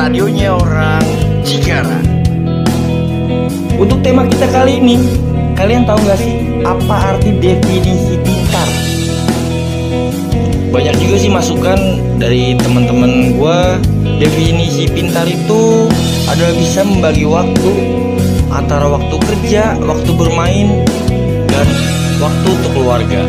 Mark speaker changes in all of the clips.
Speaker 1: radionya orang Cikarang. Untuk tema kita kali ini, kalian tahu gak sih apa arti definisi pintar? Banyak juga sih masukan dari teman-teman gua. Definisi pintar itu adalah bisa membagi waktu antara waktu kerja, waktu bermain, dan waktu untuk keluarga.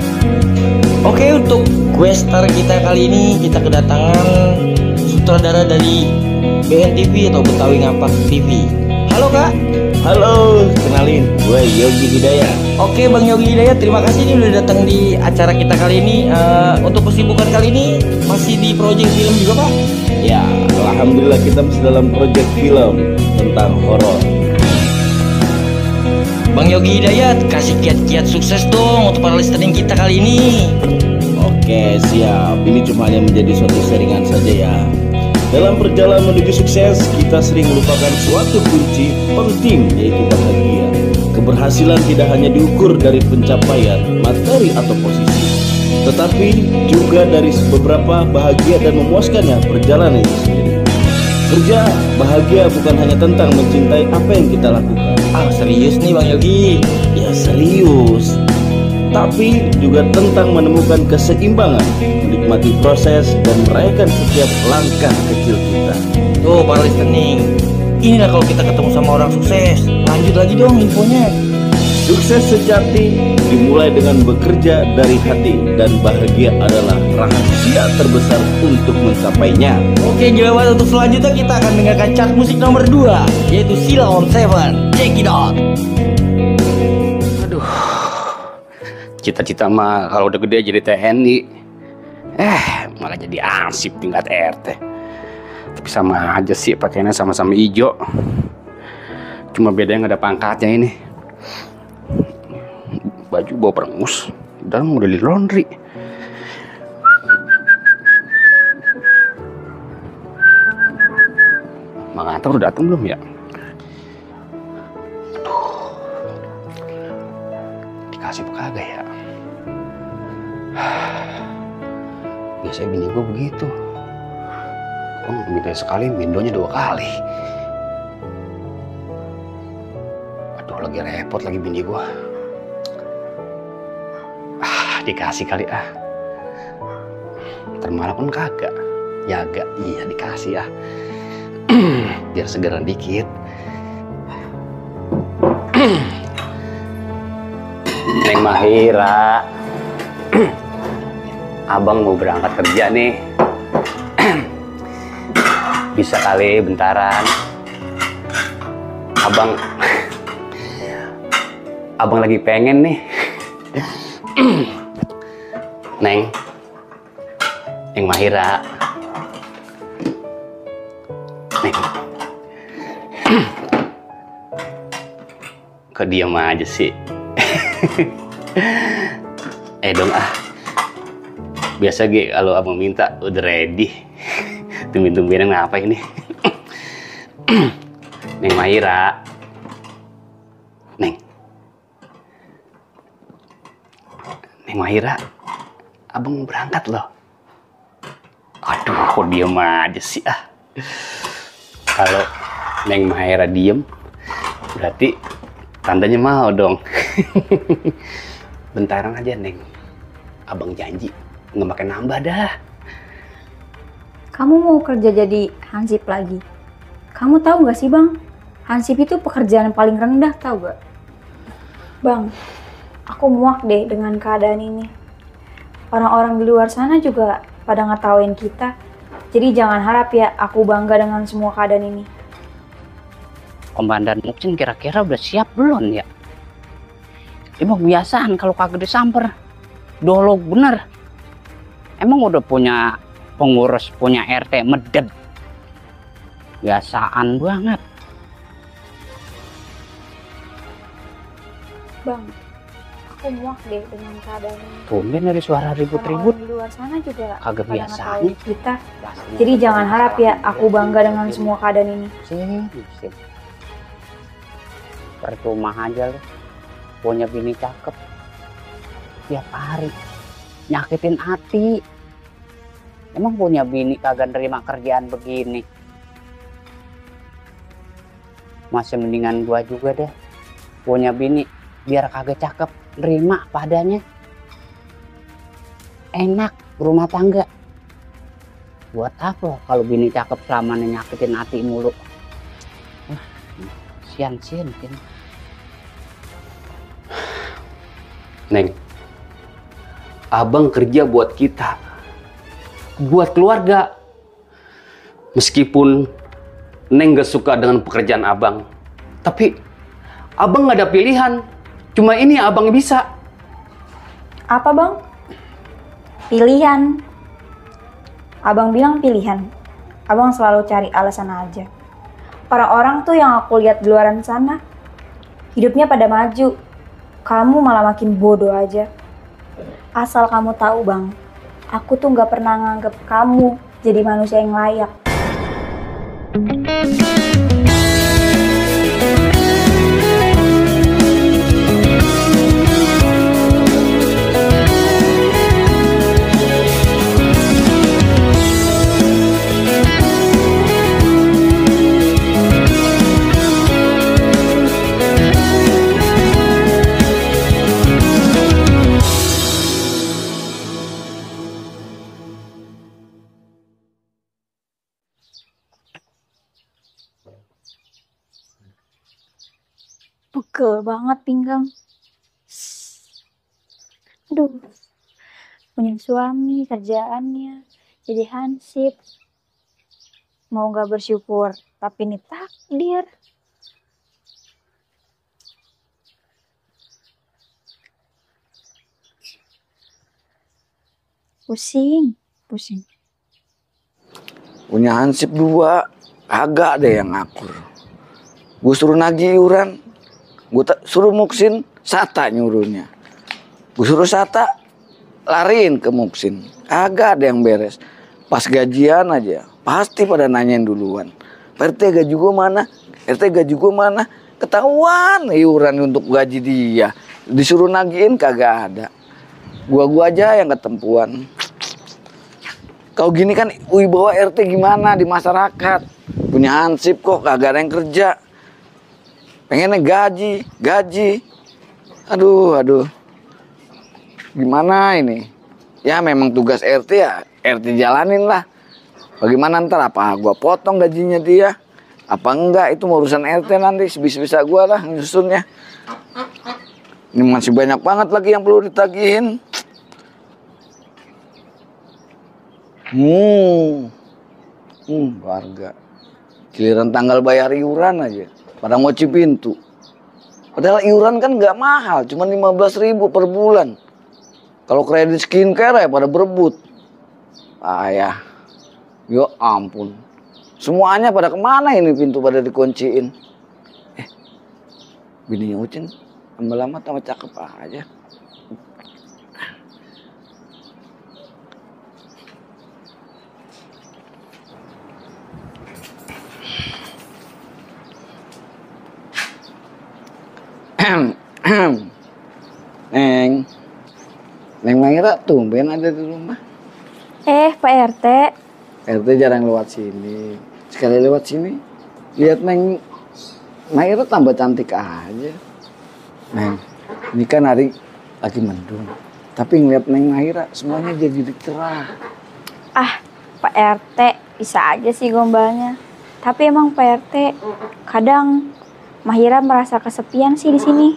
Speaker 1: Oke, untuk questar kita kali ini kita kedatangan sutradara dari BNTV atau Betawi Ngapak TV. Halo Kak.
Speaker 2: Halo, kenalin, gue Yogi Hidayat.
Speaker 1: Oke Bang Yogi Hidayat, terima kasih nih udah datang di acara kita kali ini. Untuk kesibukan kali ini masih di proyek film juga Pak?
Speaker 2: Ya, alhamdulillah kita masih dalam proyek film tentang horor.
Speaker 1: Bang Yogi Hidayat, kasih kiat-kiat sukses dong untuk para listening kita kali ini.
Speaker 2: Oke, siap. Ini cuma hanya menjadi suatu seringan saja ya. Dalam perjalanan menuju sukses, kita sering melupakan suatu kunci penting, yaitu bahagia. Keberhasilan tidak hanya diukur dari pencapaian, materi atau posisi, tetapi juga dari beberapa bahagia dan memuaskannya perjalanan itu sendiri. Kerja bahagia bukan hanya tentang mencintai apa yang kita lakukan.
Speaker 1: Serius nih Bang Yogi?
Speaker 2: Ya serius. Tapi juga tentang menemukan keseimbangan, menikmati proses, dan merayakan setiap langkah kecil kita.
Speaker 1: Tuh para listening, inilah kalau kita ketemu sama orang sukses. Lanjut lagi dong infonya.
Speaker 2: Sukses sejati dimulai dengan bekerja dari hati, dan bahagia adalah rahasia terbesar untuk mencapainya.
Speaker 1: Oke, jawaban untuk selanjutnya kita akan dengarkan chart musik nomor 2, yaitu Sheila on 7. Check it out.
Speaker 3: Cita-cita mah kalau udah gede jadi TNI, malah jadi ansip tingkat RT. Tapi sama aja sih, pakainya sama-sama hijau. Cuma bedanya nggak ada pangkatnya ini. Baju bawa perengus, dalam udah di laundry. Mang Anta udah datang belum ya? Aduh, dikasih apa kagak ya? Biasanya bini gue begitu. Gue minta sekali, mindonya 2 kali. Aduh, lagi repot lagi bini gue. Dikasih kali Ntar malah pun kagak. Jaga, iya dikasih biar segeran dikit. Neng Mahira, abang mau berangkat kerja nih. Bisa kali bentaran. Abang lagi pengen nih. Neng Mahira. Neng. Kok diam aja sih? Dong biasa kalau abang minta udah ready. Tumben-tumbenan ngapa ini? Neng Mahira. Neng Mahira, abang mau berangkat loh. Aduh, kok diem aja sih Kalau Neng Mahira diem, berarti tandanya mau dong. Bentaran aja Neng, abang janji nggak makan nambah dah.
Speaker 4: Kamu mau kerja jadi hansip lagi? Kamu tahu gak sih Bang, hansip itu pekerjaan paling rendah, tahu gak? Bang, aku muak deh dengan keadaan ini. Orang-orang di luar sana juga pada ngetawain kita. Jadi jangan harap ya aku bangga dengan semua keadaan ini.
Speaker 3: Komandan Muksin kira-kira udah siap belum ya? Emang kebiasaan kalau kagak disamper. Dolog bener. Emang udah punya pengurus, punya RT meded. Biasaan banget.
Speaker 4: Bang, aku muak deh dengan keadaan ini.
Speaker 3: Tumben dari suara ribut-ribut.
Speaker 4: Orang di luar sana juga
Speaker 3: kagak biasa
Speaker 4: kita. Jadi jangan harap ya aku bangga dengan semua keadaan ini.
Speaker 3: Sip. Percuma aja lu punya bini cakep tiap hari nyakitin hati. Emang punya bini kagak nerima kerjaan begini.
Speaker 5: Masih mendingan gua juga deh punya bini, biar kagak cakep, nerima padanya. Enak rumah tangga. Buat apa kalau bini cakep selamanya nyakitin hati mulu? Wah, sian-sian mungkin.
Speaker 3: Neng, abang kerja buat kita, buat keluarga. Meskipun Neng gak suka dengan pekerjaan abang, tapi abang gak ada pilihan. Cuma ini yang abang bisa.
Speaker 4: Apa bang? Pilihan. Abang bilang pilihan. Abang selalu cari alasan aja. Orang-orang tuh yang aku lihat di luaran sana, hidupnya pada maju. Kamu malah makin bodoh aja. Asal kamu tahu bang, aku tuh gak pernah nganggep kamu jadi manusia yang layak. Pegel banget pinggang. Aduh, punya suami, kerjaannya jadi hansip. Mau gak bersyukur, tapi ini takdir. Pusing, pusing.
Speaker 6: Punya hansip 2, agak ada yang ngakur. Gue suruh nagih iuran, gue suruh muksin, Sata nyuruhnya. Gue suruh Sata, lariin ke muksin. Agak ada yang beres. Pas gajian aja, pasti pada nanyain duluan. Pak RT gaji gue mana? RT gaji gue mana? Ketahuan iuran untuk gaji dia. Disuruh nagihin kagak ada. Gua aja yang ketempuan. Kau gini kan wibawa RT gimana di masyarakat? Punya hansip kok kagak ada yang kerja. Pengennya gaji. Aduh. Gimana ini? Ya memang tugas RT ya, RT jalanin lah. Bagaimana ntar apa gua potong gajinya dia? Apa enggak itu urusan RT nanti, sebisa-bisa gua lah nyusunnya. Ini masih banyak banget lagi yang perlu ditagihin. Warga. Giliran tanggal bayar iuran aja, pada ngoci pintu. Padahal iuran kan nggak mahal, cuma 15.000 per bulan. Kalau kredit skincare ya pada berebut. Ya ampun. Semuanya pada kemana ini pintu pada dikunciin. Bininya Ucin lama-lama tambah cakep aja. Neng Maira tumben ada di rumah.
Speaker 4: Pak RT.
Speaker 6: RT jarang lewat sini. Sekali lewat sini, lihat Neng Maira tambah cantik aja. Neng, ini kan hari lagi mendung. Tapi ngeliat Neng Maira semuanya jadi cerah.
Speaker 4: Pak RT bisa aja sih gombalnya. Tapi emang Pak RT kadang Mahira merasa kesepian sih di sini.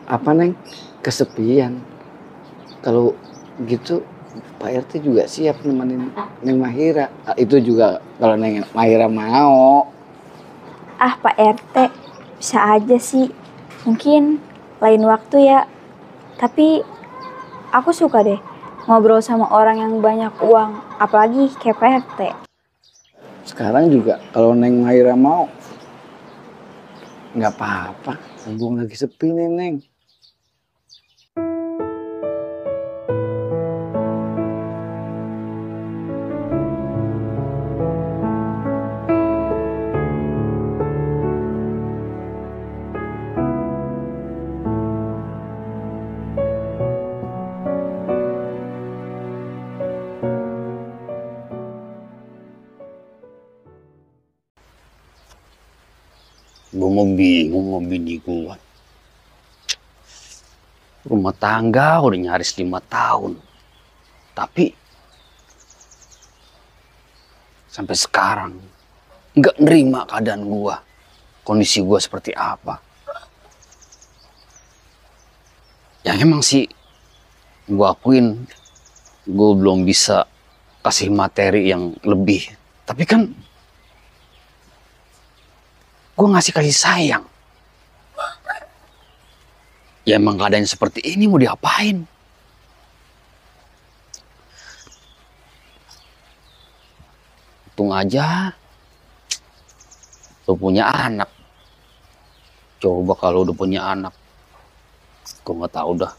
Speaker 6: Apa Neng? Kesepian. Kalau gitu Pak RT juga siap nemenin Neng Mahira. Itu juga kalau Neng Mahira mau.
Speaker 4: Pak RT bisa aja sih. Mungkin lain waktu ya. Tapi aku suka deh ngobrol sama orang yang banyak uang. Apalagi kayak Pak RT.
Speaker 6: Sekarang juga kalau Neng Mahira mau, nggak apa-apa. Mumpung lagi sepi nih Neng.
Speaker 3: Gue mau bingung mau bini gue. Rumah tangga udah nyaris 5 tahun. Tapi sampai sekarang nggak nerima keadaan gue. Kondisi gue seperti apa. Ya emang sih gue akuin gue belum bisa kasih materi yang lebih. Tapi kan gue ngasih kasih sayang. Ya emang keadaan seperti ini mau diapain? Untung aja lo punya anak. Coba kalau udah punya anak, gue nggak tahu dah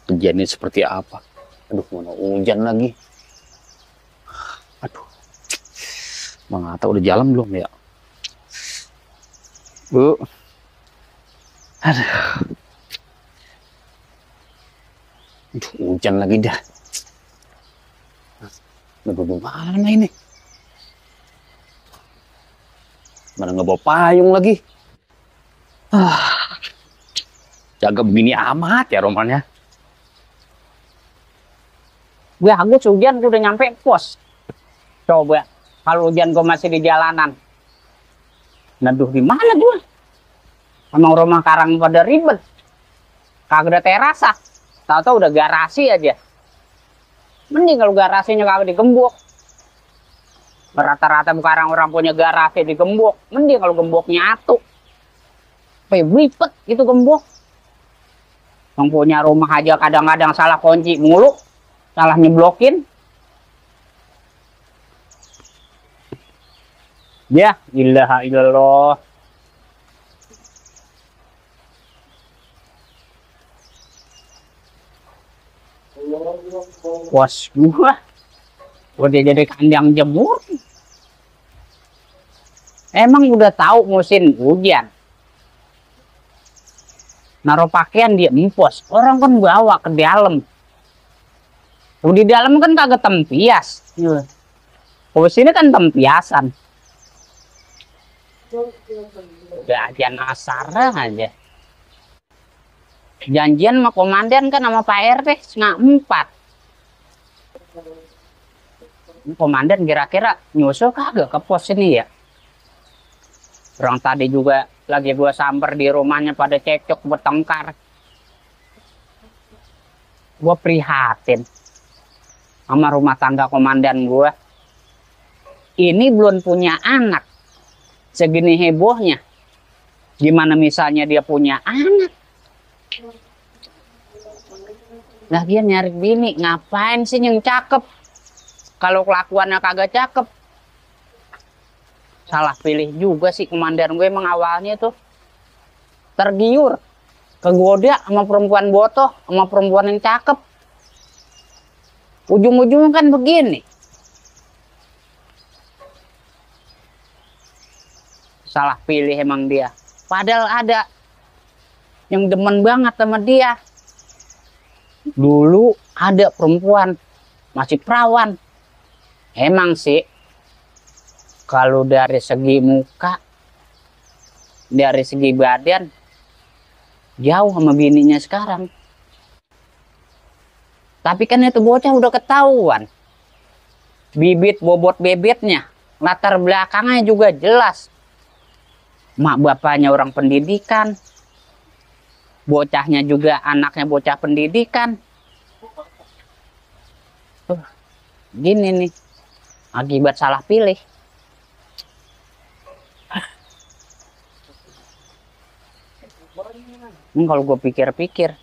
Speaker 3: kejadiannya seperti apa. Aduh, mana hujan lagi. Aduh, Mang Atta udah jalan belum ya? Bu, aduh, hujan lagi dah. Aduh, mana ini? Mana nggak bawa payung lagi? Jaga begini amat ya romannya.
Speaker 5: Gue Agus hujan udah nyampe pos. Coba kalau hujan gue masih di jalanan. Naduh di mana gue? Emang rumah karang pada ribet. Kagak ada terasa. Tahu-tahu udah garasi aja. Mending kalau garasinya kagak digembok. Rata-rata sekarang orang punya garasi digembok. Mending kalau gemboknya atuh. Sampai ribet gitu gembok. Yang punya rumah aja kadang-kadang salah kunci mulu. Salah nyeblokin. Ya, ilaha illallah. Bos gua udah jadi kandang jemur. Emang udah tahu musim hujan. Naruh pakaian dia empos. Orang kan bawa ke dalam. Di dalam kan kagak tempias. Kalau sini kan tempiasan. Udah ajan asar aja. Janjian sama komandan kan sama Pak RT setengah 4. Komandan kira-kira nyusul kagak ke pos ini ya? Orang tadi juga lagi gua samper di rumahnya pada cekcok bertengkar. Gua prihatin sama rumah tangga komandan gua. Ini belum punya anak. Segini hebohnya. Gimana misalnya dia punya anak? Lagian nyari bini, ngapain sih yang cakep? Kalau kelakuannya kagak cakep. Salah pilih juga sih komandan gue emang awalnya tuh. Tergiur. Kegoda sama perempuan botoh, sama perempuan yang cakep. Ujung-ujungnya kan begini. Salah pilih emang dia. Padahal ada yang demen banget sama dia. Dulu ada perempuan masih perawan. Emang sih kalau dari segi muka, dari segi badan jauh sama bininya sekarang. Tapi kan itu bocah udah ketahuan. Bibit bobot bebetnya, latar belakangnya juga jelas. Mak bapaknya orang pendidikan. Bocahnya juga anaknya bocah pendidikan. Gini nih, akibat salah pilih. Ini kalau gue pikir-pikir,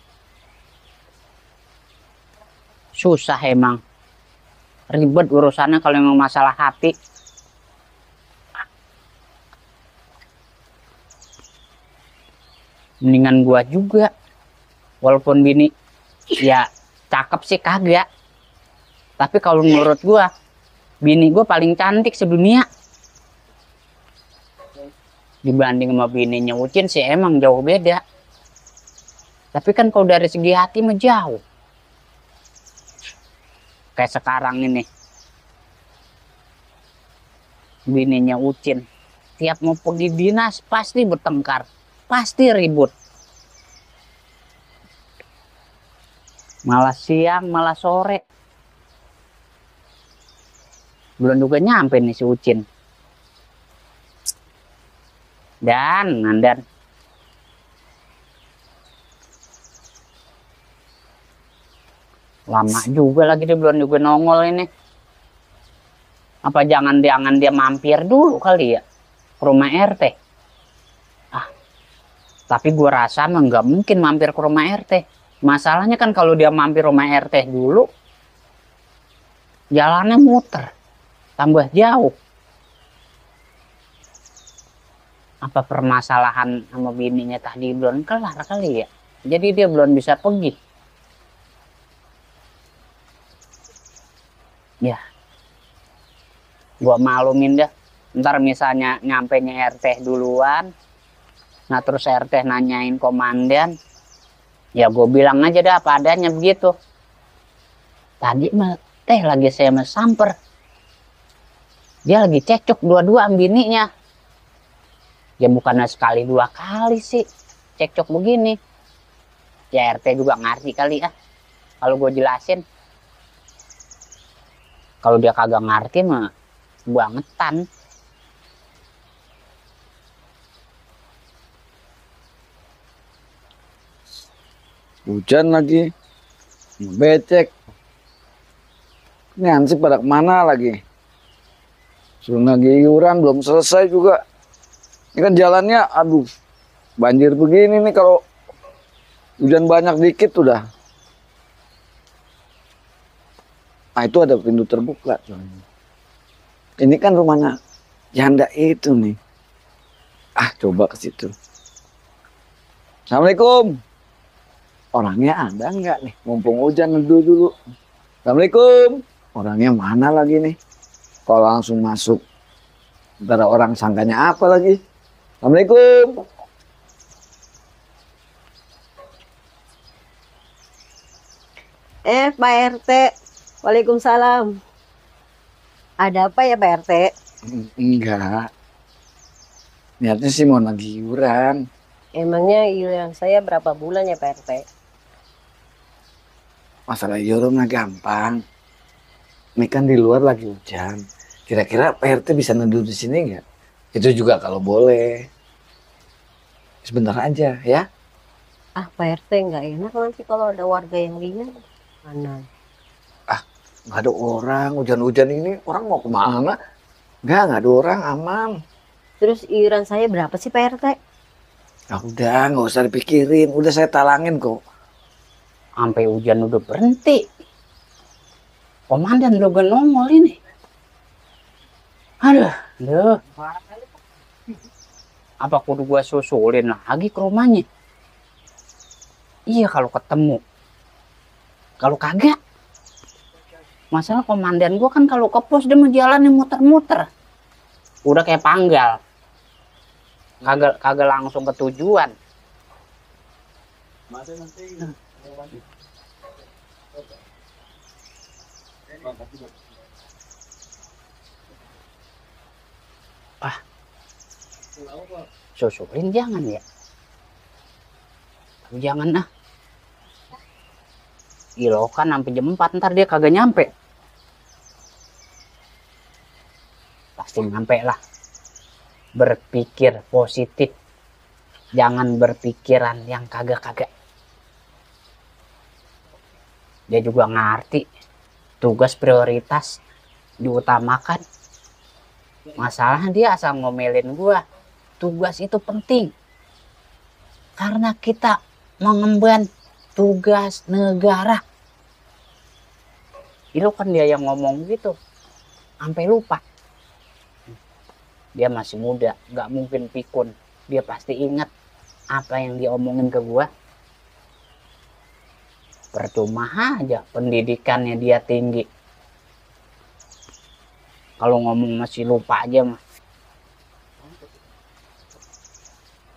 Speaker 5: susah emang. Ribet urusannya kalau memang masalah hati. Mendingan gua juga, walaupun bini ya cakep sih kagak, tapi kalau menurut gua bini gua paling cantik sedunia. Dibanding sama bininya Ucin sih emang jauh beda, tapi kan kalau dari segi hati mah jauh. Kayak sekarang ini bininya Ucin Setiap mau pergi dinas pasti bertengkar, pasti ribut. Malah siang, malah sore. Belum juga nyampe nih si Ucin. Dan lama juga lagi dia belum juga nongol ini. Apa jangan dia mampir dulu kali ya ke rumah RT. Tapi gua rasa mah nggak mungkin mampir ke rumah RT. Masalahnya kan kalau dia mampir rumah RT dulu, jalannya muter, tambah jauh. Apa permasalahan sama bininya tadi belum kelar kali ya? Jadi dia belum bisa pergi. Ya, gua maklumin dah. Ntar misalnya nyampenya RT duluan, nah terus RT nanyain komandan, ya gue bilang aja dah apa adanya begitu. Tadi mah lagi saya samper, dia lagi cekcok dua-dua sama bininya. Ya bukannya sekali dua kali sih cekcok begini. Ya RT juga ngerti kali ya kalau gue jelasin. Kalau dia kagak ngerti mah bangetan.
Speaker 6: Hujan lagi, becek. Ini hansip pada kemana lagi? Suruh nagih iuran belum selesai juga. Ini kan jalannya, aduh, banjir begini nih kalau hujan banyak dikit udah. Nah itu ada pintu terbuka soalnya. Ini kan rumahnya janda itu nih. Coba ke situ. Assalamualaikum. Orangnya ada nggak nih? Mumpung hujan neduh dulu. Assalamualaikum. Orangnya mana lagi nih? Kalau langsung masuk, ntar orang sangkanya apa lagi? Assalamualaikum.
Speaker 7: Pak RT. Waalaikumsalam. Ada apa ya Pak RT?
Speaker 6: Enggak. Niatnya sih mau nagih iuran.
Speaker 7: Emangnya iuran saya berapa bulan ya Pak RT?
Speaker 6: Masalah iuran mah gampang. Ini kan di luar lagi hujan. Kira-kira Pak RT bisa neduh di sini nggak? Itu juga kalau boleh. Sebentar aja ya.
Speaker 7: Pak RT nggak enak nanti kalau ada warga yang lihat. Mana?
Speaker 6: Nggak ada orang, hujan-hujan ini orang mau kemana? Nggak ada orang, aman.
Speaker 7: Terus iuran saya berapa sih Pak RT?
Speaker 6: Ya udah, nggak usah dipikirin. Udah saya talangin kok.
Speaker 5: Sampai hujan udah berhenti. Komandan juga nongol ini. Aduh. Apa kudu gua susulin lagi ke rumahnya? Iya kalau ketemu. Kalau kagak, masalah komandan gua kan kalau ke pos dia mau jalan yang muter-muter. Udah kayak panggal. Kagak langsung ke tujuan. Susulin jangan ya. Jangan Ilokan sampai jam 4 ntar dia kagak nyampe. Pasti nyampe lah. Berpikir positif. Jangan berpikiran yang kagak-kagak. Dia juga ngerti tugas prioritas diutamakan. Masalahnya dia asal ngomelin gua. Tugas itu penting. Karena kita mengemban tugas negara. Itu kan dia yang ngomong gitu. Sampai lupa. Dia masih muda, nggak mungkin pikun. Dia pasti ingat apa yang dia omongin ke gua. Percuma aja pendidikannya dia tinggi. Kalau ngomong masih lupa aja mah.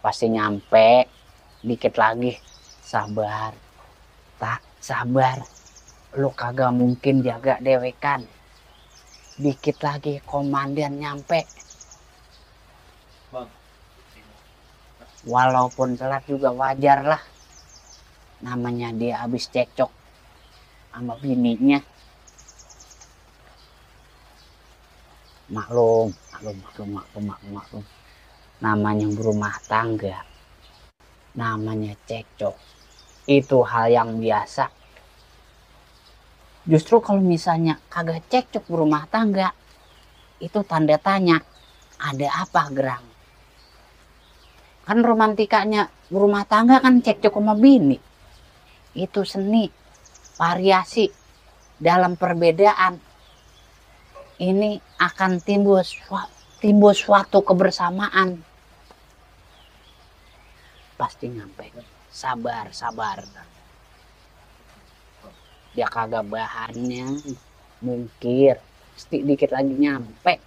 Speaker 5: Pasti nyampe. Dikit lagi. Sabar. Tak sabar. Lu kagak mungkin jaga dewekan. Dikit lagi komandan nyampe. Walaupun telat juga wajar lah. Namanya dia habis cekcok sama bininya. Maklum. Namanya berumah tangga. Namanya cekcok. Itu hal yang biasa. Justru kalau misalnya kagak cekcok berumah tangga, itu tanda tanya. Ada apa gerang? Kan romantikanya berumah tangga kan cekcok sama bini. Itu seni, variasi dalam perbedaan. Ini akan timbul suatu kebersamaan. Pasti nyampe. Sabar. Dia kagak bahannya, mungkir. Sedikit lagi nyampe.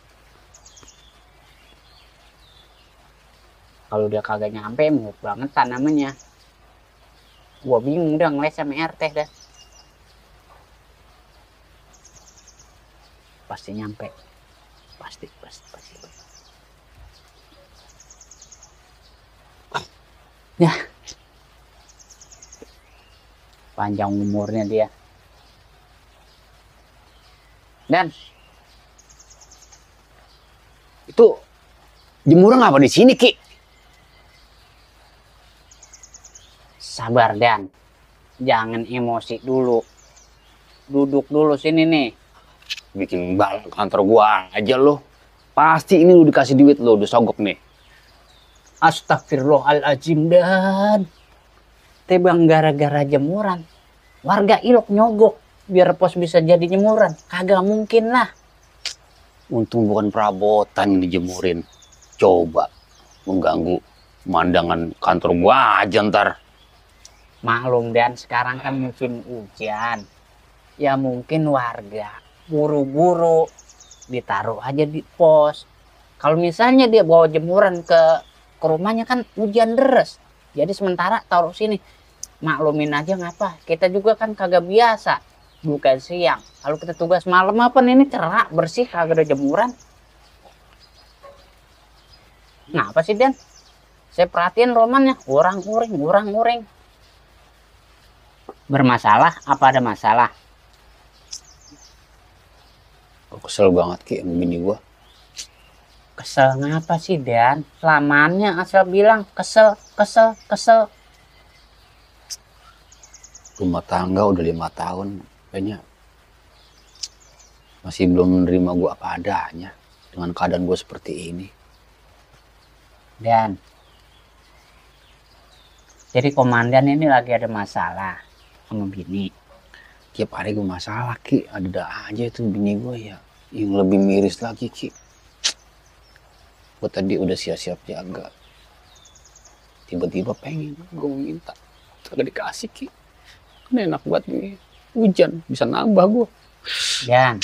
Speaker 5: Kalau dia kagak nyampe, murut banget namanya. Gua bingung udah ngeles sama RT dah. Pasti nyampe. Pasti. Ya. Panjang umurnya dia. Dan
Speaker 3: Itu jemuran apa di sini, Ki?
Speaker 5: sabar Dan. Jangan emosi dulu. Duduk dulu sini nih.
Speaker 3: Bikin bal kantor gua aja lo. Pasti ini lu dikasih duit lo, udah sogok nih.
Speaker 5: Astagfirullahaladzim Dan. Tebang gara-gara jemuran. Warga Ilok nyogok biar pos bisa jadi jemuran. Kagak mungkin lah.
Speaker 3: Untung bukan perabotan yang dijemurin. Coba mengganggu pemandangan kantor gua aja ntar.
Speaker 5: Maklum Dan, sekarang kan musim hujan. Ya mungkin warga buru-buru ditaruh aja di pos. Kalau misalnya dia bawa jemuran ke rumahnya kan hujan deres. Jadi sementara taruh sini. Maklumin aja ngapa. Kita juga kan kagak biasa. Bukan siang. Kalau kita tugas malam apa ini cerah, bersih, kagak ada jemuran. Ngapa sih Dan? Saya perhatiin romannya. Urang-uring. Bermasalah? Apa ada masalah?
Speaker 3: Gua kesel banget Ki sama bini gua.
Speaker 5: Kesel ngapa sih Dan? Selamanya asal bilang kesel.
Speaker 3: Rumah tangga udah 5 tahun. Kayaknya masih belum menerima gua apa adanya. Dengan keadaan gua seperti ini.
Speaker 5: Dan jadi komandan ini lagi ada masalah sama bini.
Speaker 3: Tiap hari gue masalah Ki, ada aja tuh bini gue ya yang lebih miris lagi Ki. Gue tadi udah siap-siap jaga, tiba-tiba pengen gue minta, kagak dikasih Ki. Kan enak banget nih, hujan bisa nambah gue.
Speaker 5: Dan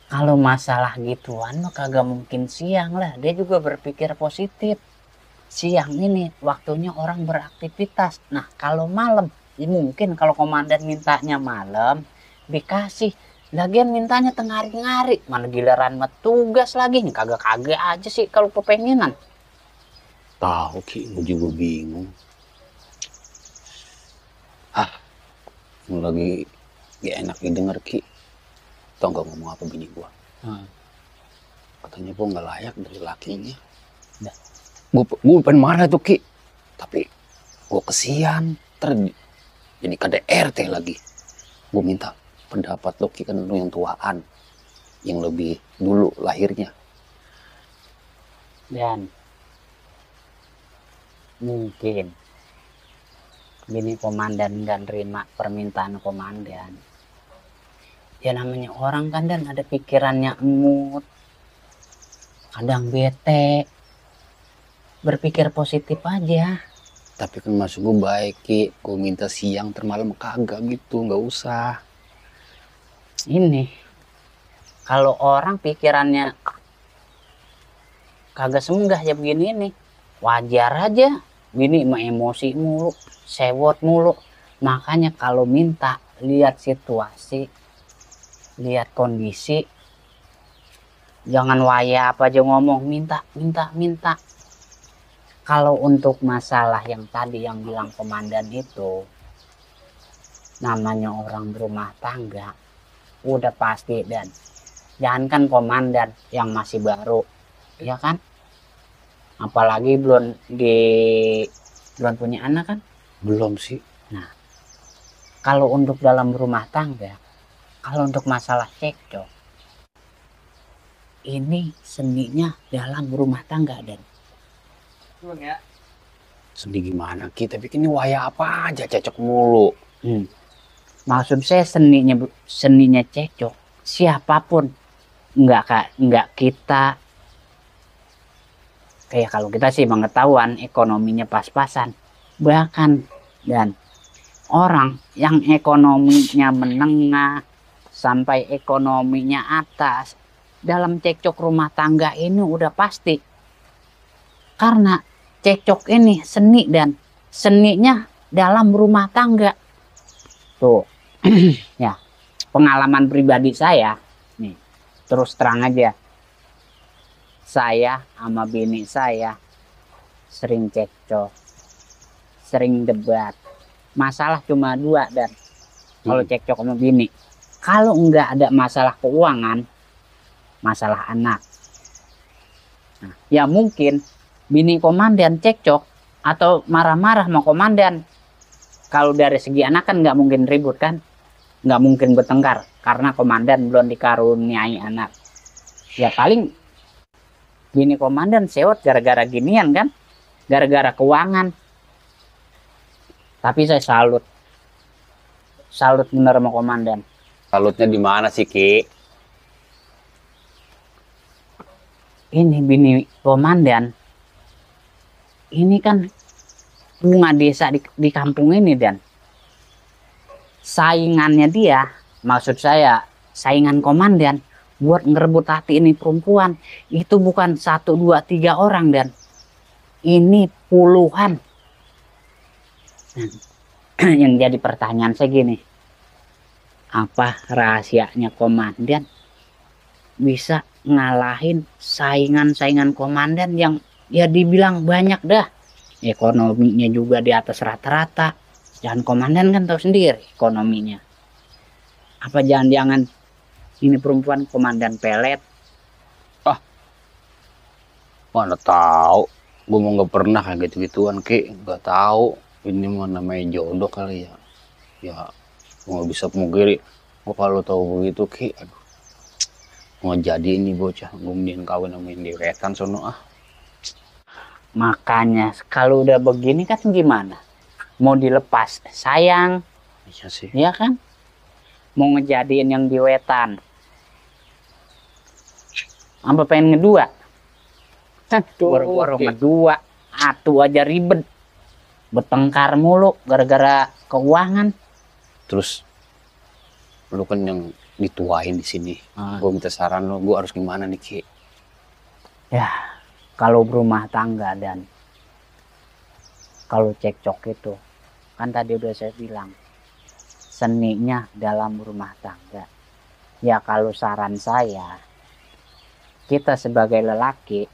Speaker 5: kalau masalah gituan mah kagak mungkin siang lah. Dia juga berpikir positif. Siang ini waktunya orang beraktivitas. Nah kalau malam, ya mungkin kalau komandan mintanya malam, dikasih. Lagian mintanya tengah hari-hari. Mana giliran mah tugas lagi. Kagak-kagak aja sih kalau kepengenan.
Speaker 3: Tahu Ki, gue juga bingung. Lagi gak enak didengar Ki. Tau gak ngomong apa bini gue? Katanya gue gak layak dari lakinya. Gue pengen marah tuh Ki, tapi gue kesian, jadi KDRT lagi. Gue minta pendapat lo Ki, kan lo yang tuaan, yang lebih dulu lahirnya.
Speaker 5: Dan mungkin bini komandan dan terima permintaan komandan. Ya namanya orang kan Dan ada pikirannya emut, kadang bete. Berpikir positif aja.
Speaker 3: Tapi kan maksud gue baik Ki, gue minta siang termalam kagak gitu, nggak usah.
Speaker 5: Ini kalau orang pikirannya kagak semenggah ya begini nih, wajar aja. Bini mah emosi mulu, sewot mulu. Makanya kalau minta lihat situasi, lihat kondisi, Jangan waya apa aja ngomong minta. Kalau untuk masalah yang tadi yang bilang komandan itu, namanya orang berumah tangga, udah pasti. Dan jangankan komandan yang masih baru, ya kan? Apalagi belum punya anak kan?
Speaker 3: Belum sih.
Speaker 5: Nah, kalau untuk dalam rumah tangga, kalau untuk masalah cekcok, ini seninya dalam rumah tangga. Dan
Speaker 3: Sedih gimana kita bikin ini waya apa aja cocok mulu.
Speaker 5: maksud saya seninya cekcok, siapapun, nggak kita. Kayak kalau kita sih pengetahuan ekonominya pas-pasan, bahkan dan orang yang ekonominya menengah sampai ekonominya atas, dalam cekcok rumah tangga ini udah pasti. Karena cekcok ini seni dan seninya dalam rumah tangga. Tuh, ya pengalaman pribadi saya, nih terus terang aja. Saya sama bini saya sering cekcok, sering debat. Masalah cuma dua dan kalau cekcok sama bini. Kalau enggak ada masalah keuangan, masalah anak. Nah, ya mungkin bini komandan cekcok atau marah-marah sama komandan. Kalau dari segi anak kan nggak mungkin ribut kan, nggak mungkin bertengkar karena komandan belum dikaruniai anak. Ya paling bini komandan sewot gara-gara ginian kan, gara-gara keuangan. Tapi saya salut bener sama komandan.
Speaker 3: Salutnya di mana sih, Ki?
Speaker 5: Ini bini komandan, ini kan bunga desa di kampung ini. Dan saingannya dia, maksud saya saingan komandan buat ngerebut hati ini perempuan, itu bukan 1, 2, 3 orang dan ini puluhan. Yang jadi pertanyaan saya gini, apa rahasianya komandan bisa ngalahin saingan komandan yang ya dibilang banyak dah, ekonominya juga di atas rata-rata. Jangan komandan kan tahu sendiri ekonominya. Apa jangan-jangan ini perempuan komandan pelet?
Speaker 3: Mana tahu, gue mau nggak pernah kayak gitu-gituan, Ki. Nggak tahu, ini mah namanya jodoh kali ya. Ya mau bisa pungkiri, gue kalau tahu begitu, Ki, aduh, mau jadi ini bocah, gue mending kawin sama yang di wetan sono ah.
Speaker 5: Makanya kalau udah begini kan gimana? Mau dilepas sayang,
Speaker 3: Iya sih.
Speaker 5: ya kan? Mau ngejadiin yang di wetan, apa pengen ngedua? Baru-baru ngedua, atu aja ribet, bertengkar mulu gara-gara keuangan.
Speaker 3: Terus lu kan yang dituain di sini. Gue minta saran lu, gue harus gimana nih, Ki?
Speaker 5: Ya, kalau berumah tangga dan kalau cekcok itu, kan tadi udah saya bilang, seninya dalam rumah tangga. Ya kalau saran saya, kita sebagai lelaki,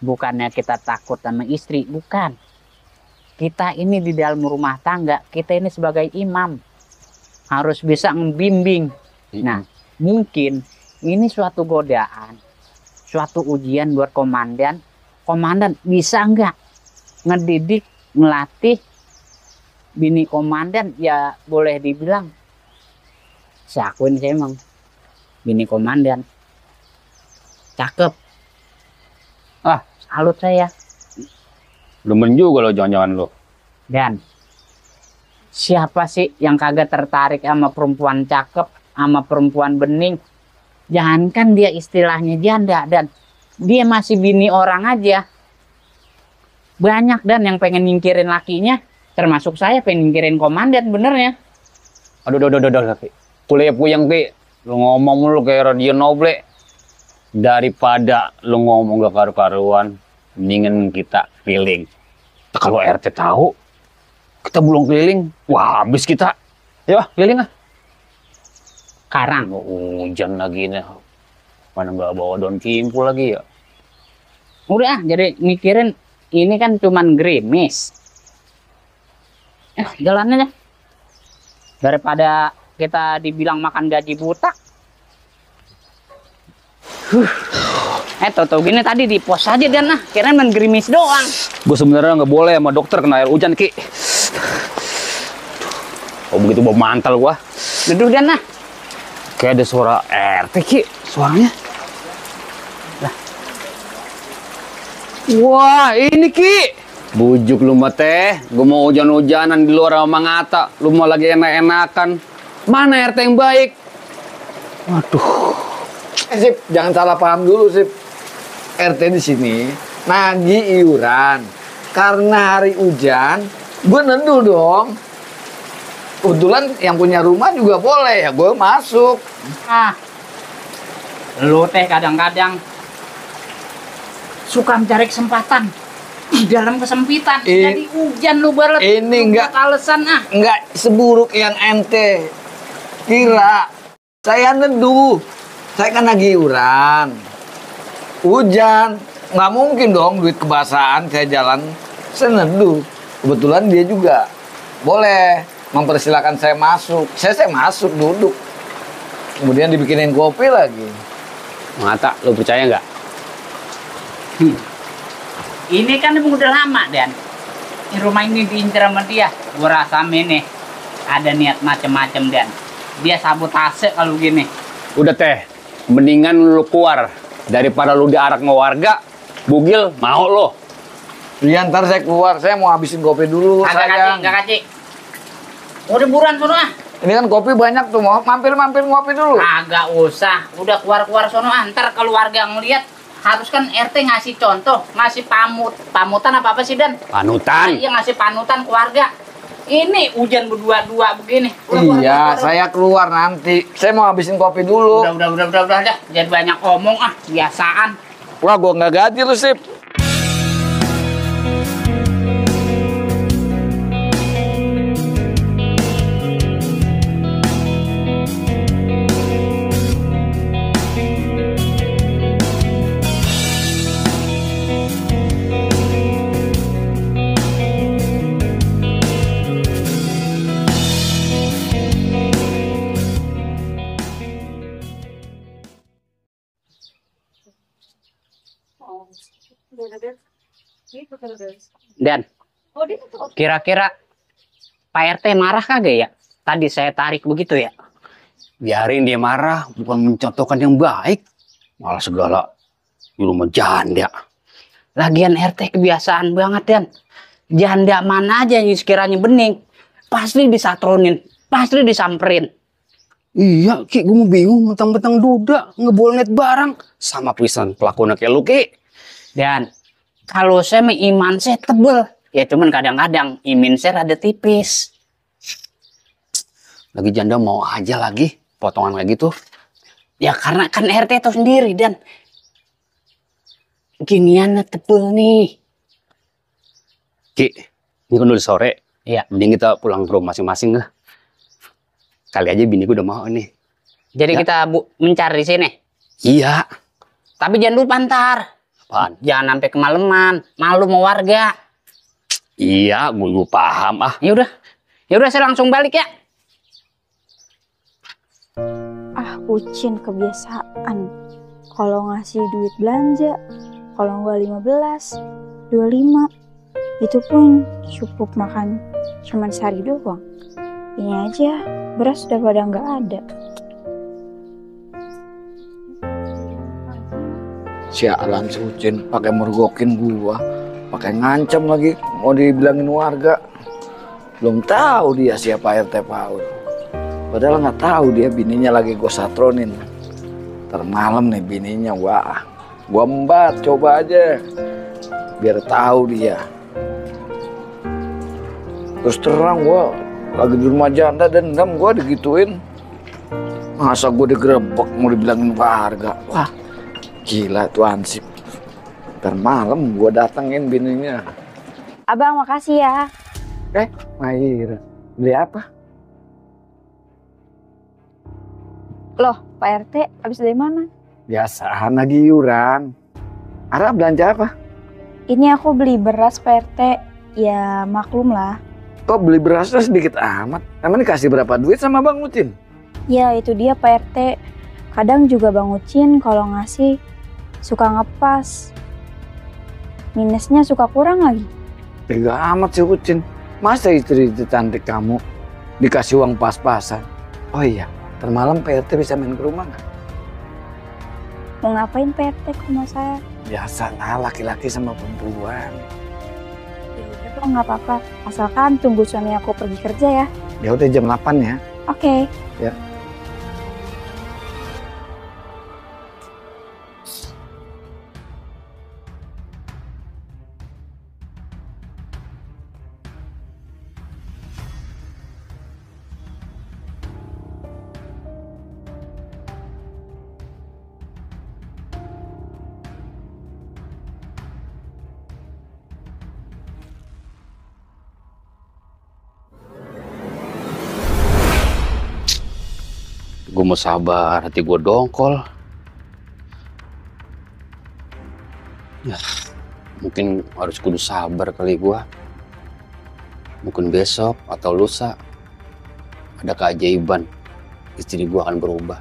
Speaker 5: bukannya kita takut sama istri, bukan. Kita ini di dalam rumah tangga, kita ini sebagai imam, harus bisa membimbing. Nah, mungkin ini suatu godaan, suatu ujian buat komandan. Komandan bisa nggak ngedidik, ngelatih bini komandan? Ya boleh dibilang, saya akuin saya emang bini komandan cakep. Salut saya.
Speaker 3: Demen juga lo jangan-jangan lo.
Speaker 5: Dan siapa sih yang kagak tertarik sama perempuan cakep, sama perempuan bening? Jangankan dia istilahnya janda dan dia masih bini orang aja. Banyak dan yang pengen nyingkirin lakinya, termasuk saya pengen nyingkirin komandan benernya.
Speaker 3: Aduh, Ki. Kuliah puyeng, Ki. Lu ngomong lu kayak radio noble. Daripada lu ngomong gak karu-karuan, mendingan kita keliling. Kalau RT tahu, kita belum keliling, wah habis kita. Ya, keliling ah.
Speaker 5: Sekarang
Speaker 3: Hujan lagi nih.
Speaker 5: Mana nggak bawa daun kimpul lagi ya. Udah jadi mikirin ini kan cuman gerimis. Jalannya deh. Daripada kita dibilang makan gaji buta. Tau gini tadi di pos aja dan kirain main gerimis doang.
Speaker 3: Gue sebenarnya nggak boleh sama dokter kena air hujan, Ki. Oh begitu bawa mantel gua.
Speaker 5: Duduk dan
Speaker 3: Kayak ada suara RT, Ki. Suaranya. Lah. Wah, ini Ki. Bujuk lu mah teh. Gue mau hujan-hujanan di luar sama Ngata. Lu mau lagi enak-enakan. Mana RT yang baik? Waduh.
Speaker 6: Sip, jangan salah paham dulu, Sip. RT di sini nagih iuran. Karena hari hujan, gue neduh dong. Kebetulan yang punya rumah juga boleh, ya gue masuk.
Speaker 5: Lu teh kadang-kadang suka mencari kesempatan di dalam kesempitan. Jadi hujan lu balet.
Speaker 6: Ini enggak
Speaker 5: alasan
Speaker 6: enggak seburuk yang ente kira. Saya neduh. Saya kan nagih iuran. Hujan, nggak mungkin dong duit kebasahan kayak jalan. Saya neduh. Kebetulan dia juga boleh mempersilahkan saya masuk. Saya masuk duduk. Kemudian dibikinin kopi lagi.
Speaker 3: Ngata, lu percaya nggak?
Speaker 5: Ini kan emang udah lama dan di rumah ini diincar sama dia. Gua rasa nih ada niat macem-macem dan dia sabotase kalau gini.
Speaker 3: Udah teh, mendingan lu keluar daripada lu diarak sama warga. Bugil mau lo.
Speaker 6: Iya, ntar saya keluar. Saya mau habisin kopi dulu.
Speaker 5: Agak kaci. Udah buruan sono
Speaker 6: Ini kan kopi banyak tuh, mau mampir-mampir ngopi dulu.
Speaker 5: Agak usah, udah keluar sono antar keluarga ngeliat. Harus kan RT ngasih contoh, ngasih pamutan apa sih Dan?
Speaker 3: Panutan.
Speaker 5: Iya ngasih panutan keluarga. Ini hujan berdua-dua begini.
Speaker 6: Iya, saya keluar nanti. Saya mau habisin kopi dulu.
Speaker 5: Udah dah. Jangan banyak omong biasaan.
Speaker 6: Wah, gua nggak gaji lu, Sip.
Speaker 5: Dan kira-kira Pak RT marah kagak ya? Tadi saya tarik begitu ya?
Speaker 3: Biarin dia marah, bukan mencontohkan yang baik. Malah segala lu mah janda.
Speaker 5: Lagian RT kebiasaan banget Dan. Janda mana aja yang sekiranya bening, pasti disatronin, pasti disamperin.
Speaker 3: Iya, Ki, gue mau bingung mentang-mentang duda ngebolnet barang sama pisan pelakunya kayak lu, Ki.
Speaker 5: Dan kalau saya mah iman saya tebel, ya cuman kadang-kadang imin saya rada tipis.
Speaker 3: Lagi janda mau aja lagi potongan kayak gitu.
Speaker 5: Ya karena kan RT tahu sendiri Dan. Ginian tebel nih.
Speaker 3: Ki, ini kan udah sore.
Speaker 5: Iya.
Speaker 3: Mending kita pulang ke rumah masing-masing lah. Kali aja bini gue udah mau nih.
Speaker 5: Jadi
Speaker 3: ya,
Speaker 5: kita mencari di sini.
Speaker 3: Iya.
Speaker 5: Tapi jangan lupa ntar.
Speaker 3: Apaan?
Speaker 5: Jangan sampai kemalaman, malu sama warga.
Speaker 3: Iya, gue paham
Speaker 5: Ya udah saya langsung balik ya.
Speaker 4: Bucin kebiasaan. Kalau ngasih duit belanja, kalau nggak 15, 25, itu pun cukup makan cuman sehari doang. Ini aja beras udah pada nggak ada.
Speaker 6: Sialan si Ucin pakai mergokin gua, pakai ngancam lagi mau dibilangin warga. Belum tahu dia siapa RT Paul. Padahal nggak tahu dia bininya lagi gua satronin. Ntar malam nih bininya gua embat coba aja biar tahu dia. Terus terang gua lagi di rumah janda dendam gua digituin. Masa gua digerebek mau dibilangin warga. Wah, gila tuh ansip. Ntar malam gua datengin bininya.
Speaker 4: Abang makasih ya.
Speaker 6: Mahir, beli apa?
Speaker 4: Loh, Pak RT habis dari mana?
Speaker 6: Biasa lagi iuran. Ara belanja apa?
Speaker 4: Ini aku beli beras Pak RT. Ya maklum lah.
Speaker 6: Kok beli berasnya sedikit amat? Emang dikasih berapa duit sama Bang Ucin?
Speaker 4: Ya itu dia Pak RT. Kadang juga Bang Ucin kalau ngasih suka ngepas. Minusnya suka kurang lagi.
Speaker 6: Tega amat sih Ucin. Masa istri cantik kamu dikasih uang pas-pasan? Oh iya, ntar malam Pak RT bisa main ke rumah nggak?
Speaker 4: Mau ngapain Pak RT ke rumah saya?
Speaker 6: Biasalah laki-laki sama perempuan.
Speaker 4: Ya udah Bang, nggak apa-apa. Asalkan tunggu suami aku pergi kerja ya.
Speaker 6: Ya udah jam 8 ya.
Speaker 4: Oke.
Speaker 6: Ya.
Speaker 3: Gue mau sabar, hati gue dongkol. Ya, mungkin harus kudu sabar kali gue. Mungkin besok atau lusa ada keajaiban, istri gue akan berubah.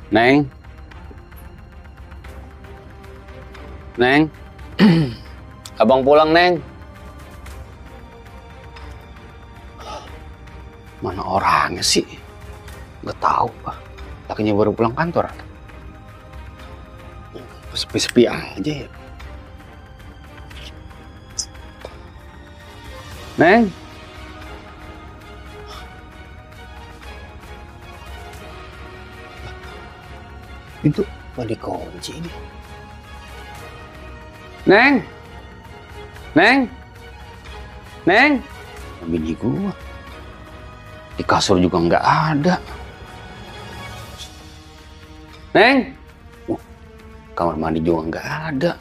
Speaker 3: Neng, Neng, abang pulang Neng. Mana orangnya sih? Nggak tahu, Pak. Lakinya baru pulang kantor. Sepi-sepi aja ya. Neng. Itu kok dikunci ini? Neng. Neng. Neng. Bini gua. Di kasur juga nggak ada. Neng. Kamar mandi juga nggak ada.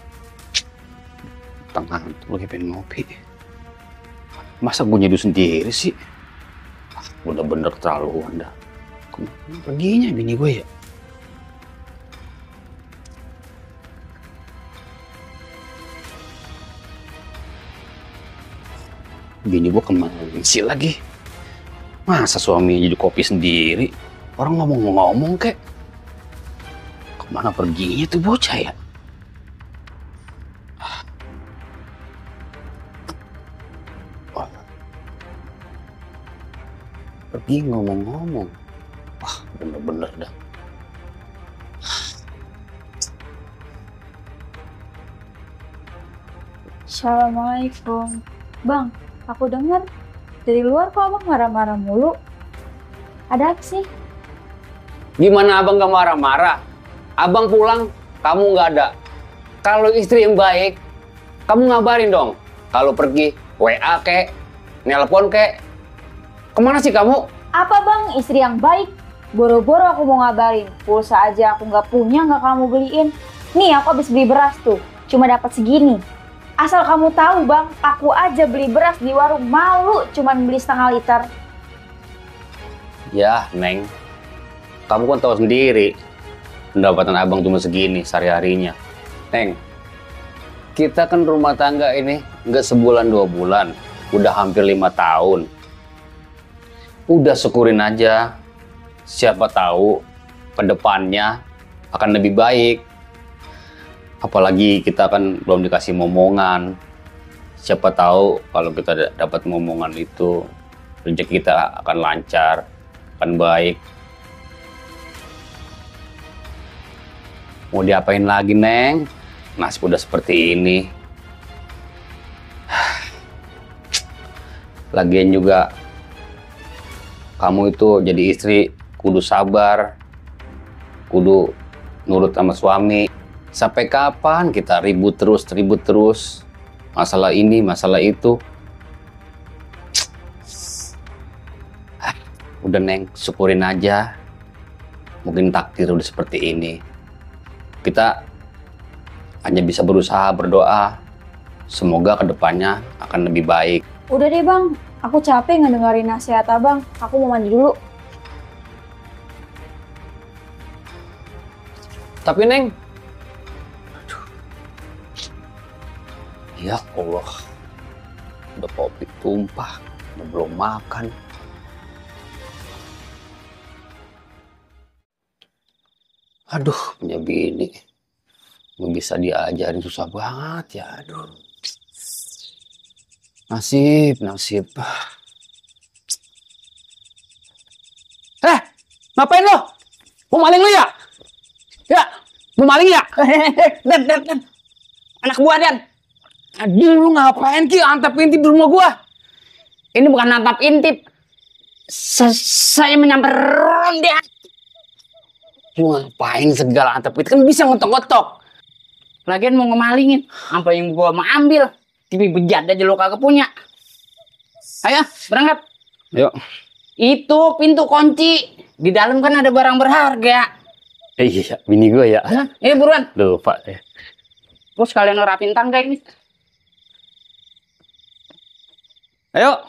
Speaker 3: Tengah tuh lagi pengen ngopi. Masa gue nyeduh sendiri sih? Udah bener keterlaluan dah. Kemana perginya bini gue ya? Bini gue kemana sih lagi? Masa suami jadi kopi sendiri? Orang ngomong-ngomong kek. Kemana perginya tuh bocah ya? Pergi ngomong-ngomong. Wah, bener-bener dah.
Speaker 4: Assalamualaikum. Bang, aku dengar dari luar kok abang marah-marah mulu. Ada apa sih?
Speaker 3: Gimana abang gak marah-marah? Abang pulang, kamu nggak ada. Kalau istri yang baik, kamu ngabarin dong. Kalau pergi, WA kek, nelpon kek. Kemana sih kamu?
Speaker 4: Apa bang, istri yang baik? Boro-boro aku mau ngabarin. Pulsa aja aku nggak punya, nggak kamu beliin. Nih aku habis beli beras tuh, cuma dapat segini. Asal kamu tahu bang, aku aja beli beras di warung malu cuman beli setengah liter.
Speaker 3: Ya, Neng. Kamu kan tahu sendiri. Pendapatan abang cuma segini sehari-harinya. Neng, kita kan rumah tangga ini nggak sebulan 2 bulan. Udah hampir 5 tahun. Udah syukurin aja. Siapa tahu ke depannya akan lebih baik. Apalagi kita kan belum dikasih momongan. Siapa tahu kalau kita dapat momongan itu, rezeki kita akan lancar, akan baik. Mau diapain lagi, Neng? Nasib udah seperti ini. Lagian juga kamu itu jadi istri kudu sabar, kudu nurut sama suami. Sampai kapan kita ribut terus, masalah ini, masalah itu. Udah Neng, syukurin aja. Mungkin takdir udah seperti ini. Kita hanya bisa berusaha berdoa. Semoga kedepannya akan lebih baik.
Speaker 4: Udah deh bang, Aku capek ngedengerin nasihat abang. Aku mau mandi dulu.
Speaker 3: Tapi Neng, ya Allah, udah kopi tumpah, belum makan. Aduh, punya bini, nggak bisa diajarin, susah banget ya. Aduh, nasib. Ngapain lo? Mau maling lo ya? Ya, mau maling ya? Dan. Anak buah Dan. Aduh, lu ngapain Ki antap intip di rumah gua?
Speaker 5: Ini bukan antap intip. Saya menyamper ronde.
Speaker 3: Lu ngapain segala antap itu, kan bisa ngotok-ngotok.
Speaker 5: Lagian mau ngemalingin. Apa yang gua mau ambil? TV bejat aja lo kagak punya. Ayo, berangkat.
Speaker 3: Yuk.
Speaker 5: Itu pintu kunci. Di dalam kan ada barang berharga.
Speaker 3: Iya, bini gua ya.
Speaker 5: Ini buruan.
Speaker 3: Lupa ya.
Speaker 5: Terus kalian ngerapin tangga ini.
Speaker 3: Ayo.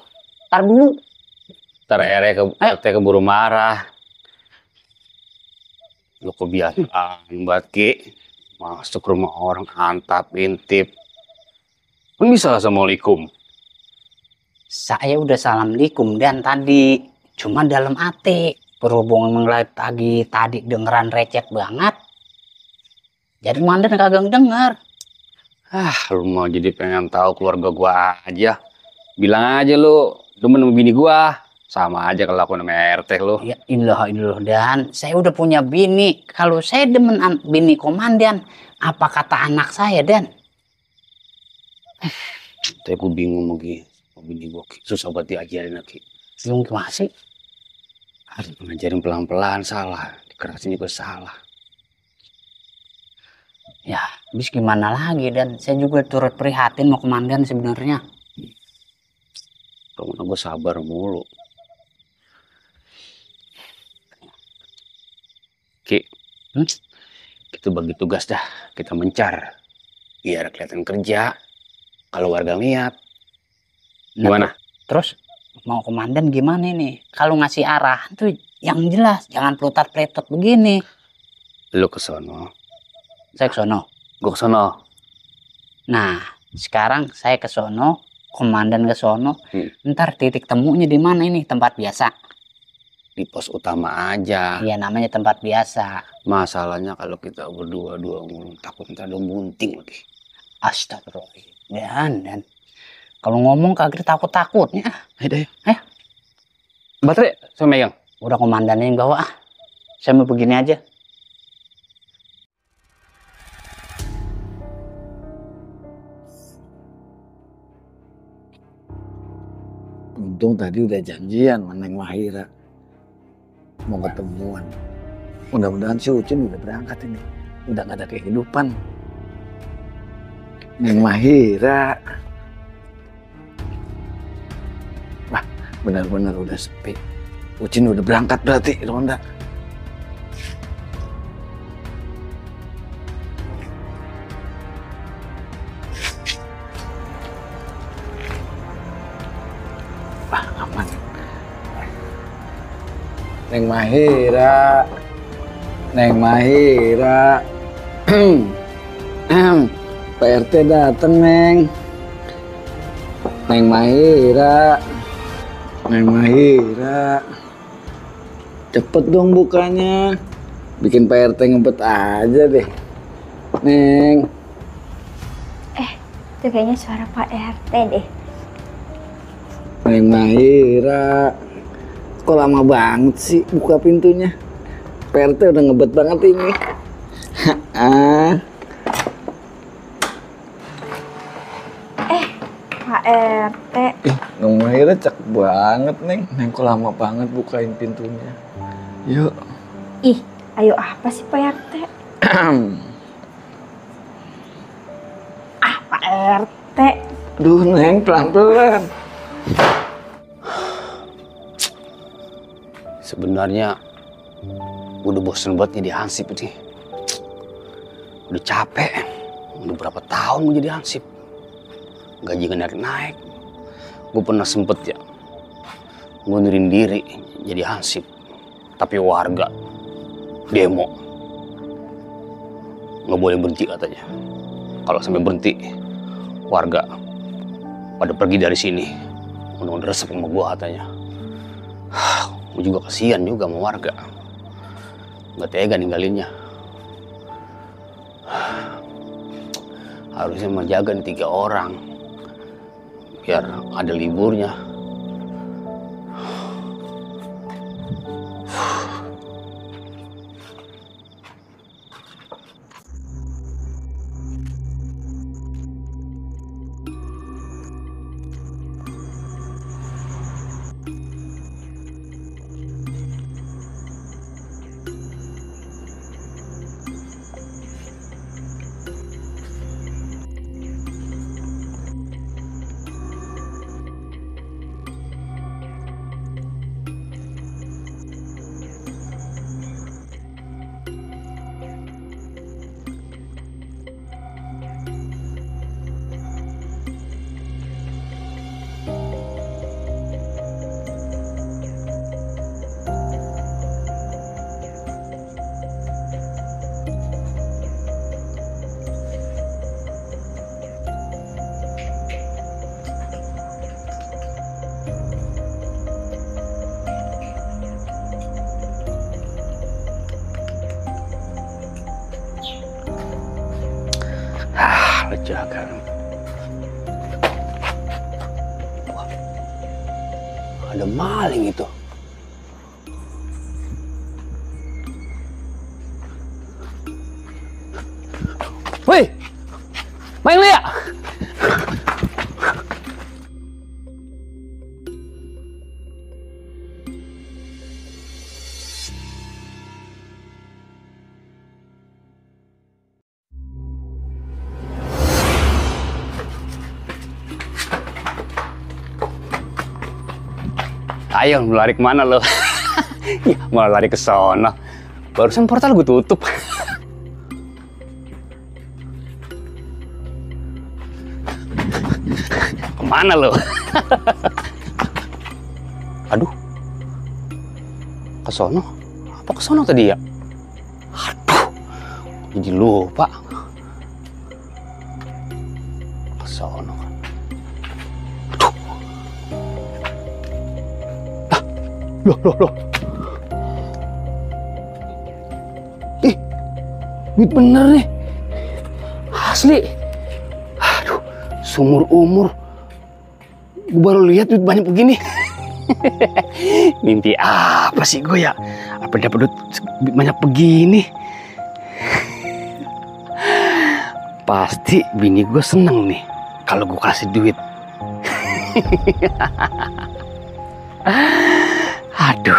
Speaker 5: Tar dulu.
Speaker 3: Ntar RT keburu marah. Lu kebiasaan banget Ki. Masuk rumah orang antap intip. Kan bisa assalamualaikum.
Speaker 5: Saya udah assalamualaikum Dan tadi. Cuma dalam hati. Berhubung ngeliat tadi dengeran recet banget. Jadi mandan kagak denger.
Speaker 3: Lu mau jadi pengen tahu keluarga gua aja. Bilang aja lu demen sama bini gua. Sama aja kalau aku namanya RT lu.
Speaker 5: Ya ilah Dan. Saya udah punya bini. Kalau saya demen bini komandan. Apa kata anak saya Dan?
Speaker 3: Tapi gue bingung lagi. Bini gua susah buat diajarin lagi.
Speaker 5: Bingung gimana sih?
Speaker 3: Harus ngajarin pelan-pelan salah. Dikerasin juga salah.
Speaker 5: Ya, habis gimana lagi Dan? Saya juga turut prihatin mau komandan sebenarnya.
Speaker 3: Pokoknya gue sabar mulu. Ki, kita bagi tugas dah. Kita mencar. Biar kelihatan kerja. Kalau warga lihat. Gimana?
Speaker 5: Terus mau komandan gimana nih? Kalau ngasih arah tuh yang jelas. Jangan pelutat-peletot begini.
Speaker 3: Lu ke sono.
Speaker 5: Saya ke sono.
Speaker 3: Gue ke sono.
Speaker 5: Nah, sekarang saya ke sono, komandan ke sono. Ntar titik temunya di mana ini? Tempat biasa.
Speaker 3: Di pos utama aja.
Speaker 5: Iya, namanya tempat biasa.
Speaker 3: Masalahnya kalau kita berdua-dua takut ntar ada bunting lagi.
Speaker 5: Astagfirullah. Dan kalau ngomong kagak takut-takutnya.
Speaker 3: Ayo. Baterai saya megang.
Speaker 5: Udah komandannya yang bawa. Saya mau begini aja.
Speaker 6: Untung tadi udah janjian sama Neng Mahira. Mau ketemuan. Mudah-mudahan si Ucin udah berangkat ini. Udah gak ada kehidupan. Neng Mahira. Wah, benar-benar udah sepi. Ucin udah berangkat berarti, Ronda. Wah, aman. Neng Mahira. Neng Mahira. Pak RT dateng, Neng. Neng Mahira. Neng Mahira. Cepet dong bukanya. Bikin Pak RT ngebet aja deh. Neng.
Speaker 4: Itu kayaknya suara Pak RT deh.
Speaker 6: Neng Mahira. Kok lama banget sih buka pintunya? Pak RT udah ngebet banget ini.
Speaker 4: Pak RT.
Speaker 6: Neng Mahira cakep banget, Neng. Neng kok lama banget bukain pintunya. Yuk.
Speaker 4: Ih, ayo apa sih Pak RT? Pak RT.
Speaker 6: Duh, Neng, pelan-pelan.
Speaker 3: Sebenarnya udah bosen buat jadi hansip nih. Udah capek. Udah berapa tahun mau jadi hansip. Gaji gak naik-naik. Gue pernah sempet ya ngundurin diri jadi hansip, tapi warga demo nggak boleh berhenti katanya. Kalau sampai berhenti, warga pada pergi dari sini. Mudah-mudahan resep sama gua katanya. Gua juga kasihan juga sama warga, nggak tega ninggalinnya. Harusnya menjaga nih 3 orang biar ada liburnya. Lega kan. Wah, ada maling itu. Woi, main lu ya? Ayo, lu lari kemana lo? Ya, malah lari ke sono. Barusan portal gue tutup. Kemana lo? Aduh, ke sono? Apa ke sono tadi ya? Aduh, jadi lupa. Ke sono. Loh. Ih, duit bener nih. Asli. Aduh, seumur umur gue baru lihat duit banyak begini. Mimpi apa sih gue ya? Apa dapat duit banyak begini? Pasti bini gue seneng nih kalau gue kasih duit. Aduh.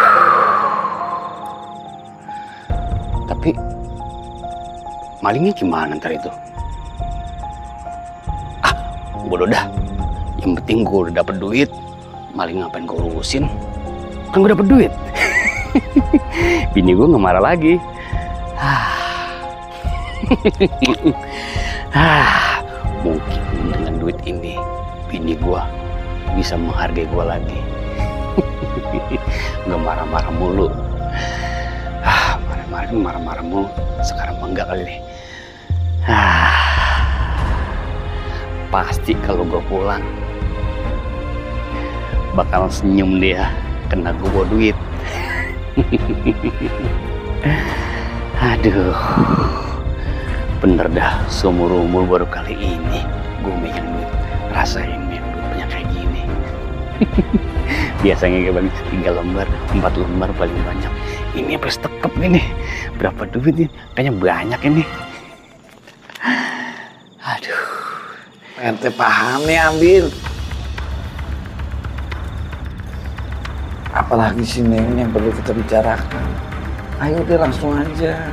Speaker 3: Tapi malingnya gimana ntar itu? Ah, bodoh dah. Yang penting gue udah dapet duit. Maling ngapain gue urusin? Kan gue dapet duit. Bini gue nggak marah lagi. Mungkin dengan duit ini bini gue bisa menghargai gue lagi. Nggak marah-marah mulu. Marah-marah mulu. Sekarang enggak kali nih. Pasti kalau gue pulang bakal senyum dia kena gue bawa duit. Aduh, bener dah, seumur umur baru kali ini gue megang duit. Rasain nih duit banyak kayak gini. Biasanya kayak bagi 3 lembar, 4 lembar paling banyak. Ini apa stekep ini? Berapa duit ini? Kayaknya banyak ini. Aduh.
Speaker 6: Ente paham nih ambil. Apalagi si Neng yang perlu kita bicarakan. Ayo deh langsung aja.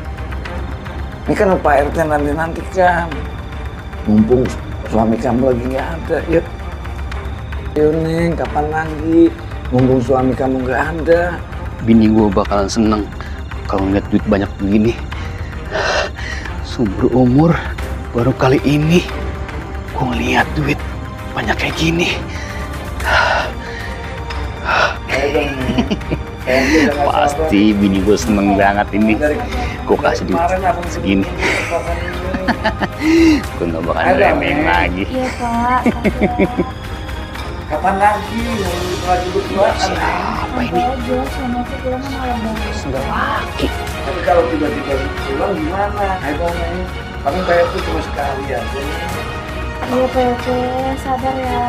Speaker 6: Ini kan Pak RT nanti kan. Mumpung suami kamu lagi nggak ada, yuk. Ayo Neng, kapan lagi? Mumpung suami kamu nggak ada.
Speaker 3: Bini gue bakalan seneng kalau ngeliat duit banyak begini. Seumur umur baru kali ini gue ngeliat duit banyak kayak gini.
Speaker 6: dong nih.
Speaker 3: Pasti bini gue seneng banget ini. Gue kasih duit segini. Gue gak bakal remeng lagi.
Speaker 4: Iya Pak.
Speaker 6: Kapan lagi? Lagi berdua.
Speaker 3: Siapa ini?
Speaker 4: Aja sama aku pulang malam banget.
Speaker 3: Sudah laki.
Speaker 6: Tapi kalau tiba-tiba pulang gimana? Ayo nih. Kamu kayak tuh cuma sekali aja.
Speaker 4: Iya Pak, sabar ya.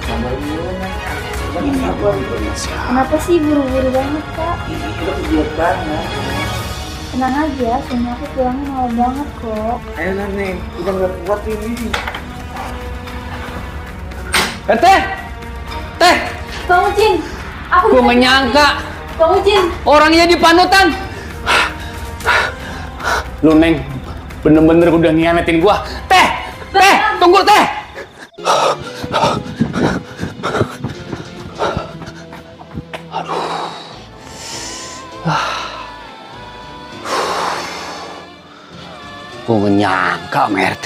Speaker 6: Sabar dulu nih.
Speaker 4: Kenapa sih buru-buru banget Kak?
Speaker 6: Kita buat banget.
Speaker 4: Tenang aja, suami aku pulangnya malam banget kok.
Speaker 6: Ayo nih, udah nggak kuat ini.
Speaker 3: Teh! Teh!
Speaker 4: Bang Ucin, aku
Speaker 3: Gue gak nyangka
Speaker 4: Bang Ucin,
Speaker 3: orangnya di panutan. Lu Neng, bener-bener udah ngianatin gua. Teh! Teh! Tunggu Teh! Gue gak nyangka RT.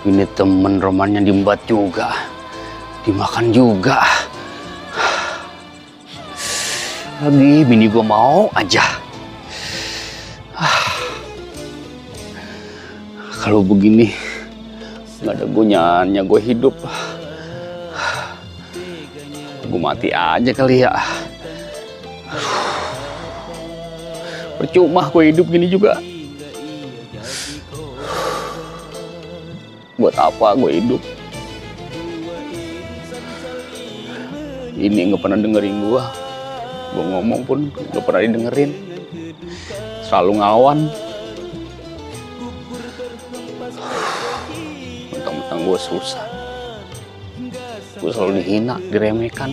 Speaker 3: Ini temen romannya diembat juga, dimakan juga. Lagi bini gue mau aja. Kalau begini nggak ada gunanya gue hidup. Gue mati aja kali ya. Percuma gue hidup gini juga. Buat apa gue hidup? Ini nggak pernah dengerin gue ngomong pun nggak pernah didengerin, selalu ngelawan. Mentang-mentang gue susah, gue selalu dihina, diremehkan.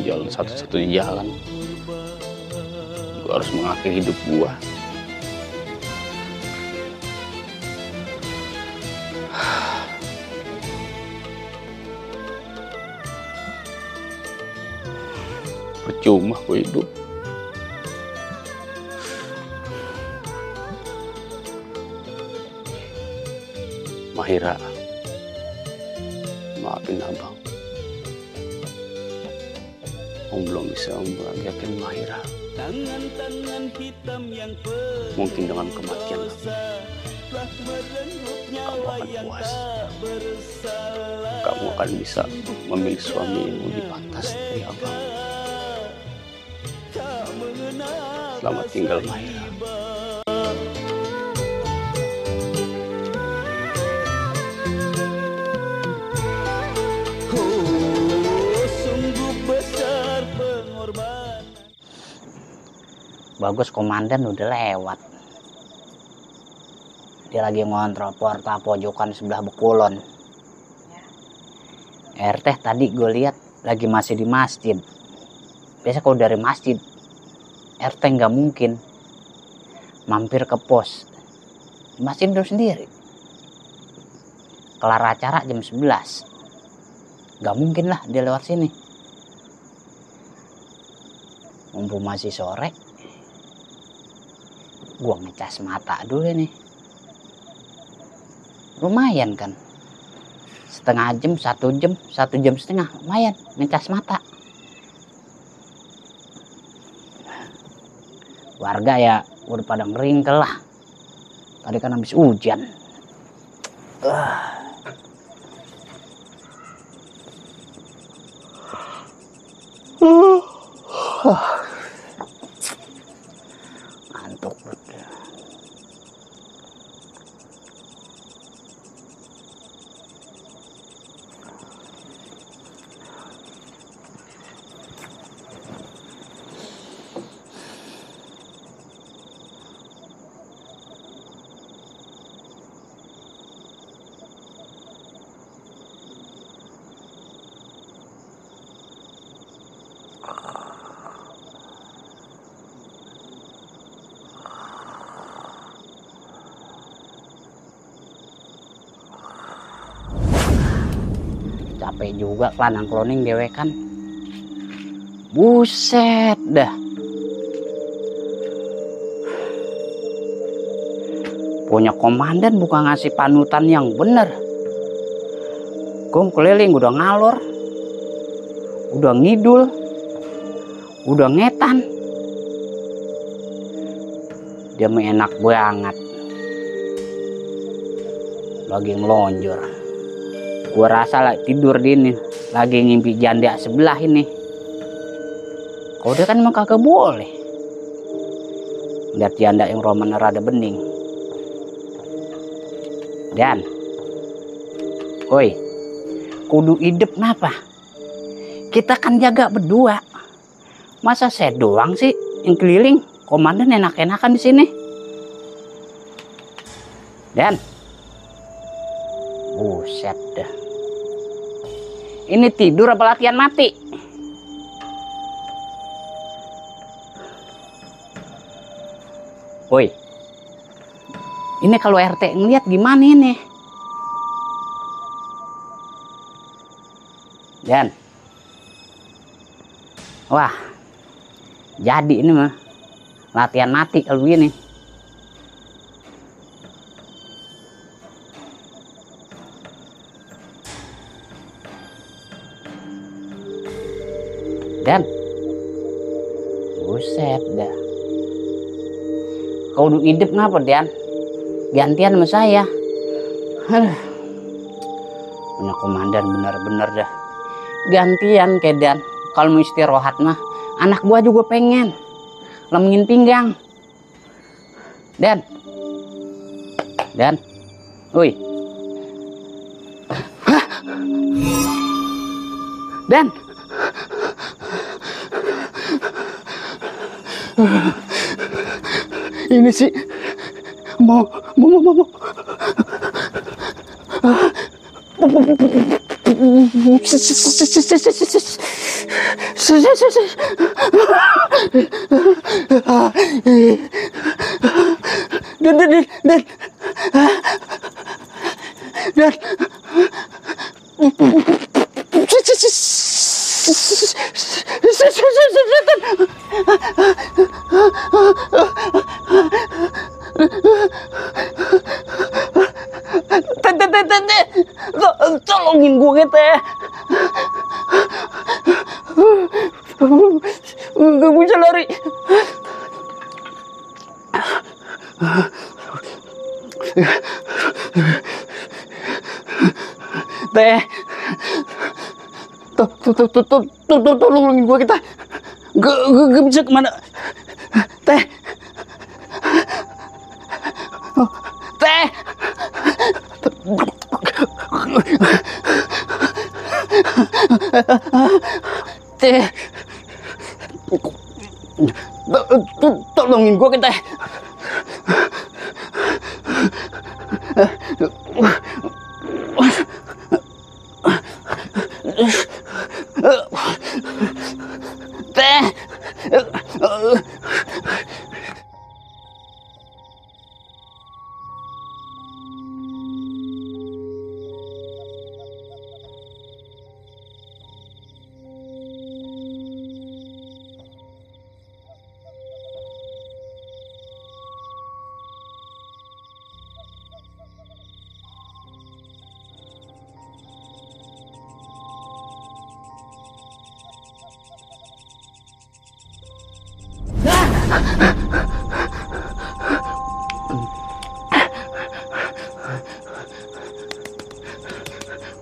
Speaker 3: Jalan satu-satunya jalan, gue harus mengakhiri hidup gue. Percuma gue hidup. Mahira, maafin abang. Om belum bisa membahagiakan Mahira. Mungkin dengan kematian kamu akan puas. Kamu akan bisa memilih suami yang lebih pantas dari abang. Selamat tinggal Mahira.
Speaker 5: Bagus, komandan udah lewat. Dia lagi ngontrol portal pojokan sebelah Bekulon. RT tadi gue lihat lagi masih di masjid. Biasa kalau dari masjid RT nggak mungkin mampir ke pos. Di masjid dulu sendiri. Kelar acara jam 11. Nggak mungkin lah dia lewat sini. Mumpung masih sore, gua ngecas mata dulu nih. Lumayan kan, setengah jam, 1 jam, 1 jam setengah, lumayan ngecas mata. Warga ya udah pada ngeringkel lah, tadi kan habis hujan. Ngantuk betul. Capek juga kelanang kloning dewekan. Buset dah. Punya komandan bukan ngasih panutan yang bener. Gue keliling udah ngalor, udah ngidul, udah ngetan. Dia mah enak banget. Lagi ngelonjor. Gua rasa lagi tidur di ini, lagi ngimpi janda sebelah ini. Kalau dia kan emang kagak boleh. Lihat janda yang roman rada bening. Dan, woi, kudu hidup napa? Kita kan jaga berdua. Masa saya doang sih yang keliling? Komandan enak-enakan di sini. Dan, buset dah. Ini tidur apa latihan mati? Woi, ini kalau RT ngeliat gimana ini? Dan, wah, jadi ini mah latihan mati kalau begini. Dan, buset dah. Kau udah hidup ngapa, Dan? Gantian sama saya. Punya komandan bener-bener dah. Gantian ke Dan. Kalau mau istirahat mah, anak gua juga pengen lemengin pinggang. Dan, woi. Dan, ini sih mau tolongin gue gitu ya. Gak bisa lari. Teh, tolongin gue kita. Gak bisa kemana. Teh, teh. Teh, tolongin gue kita. Teh.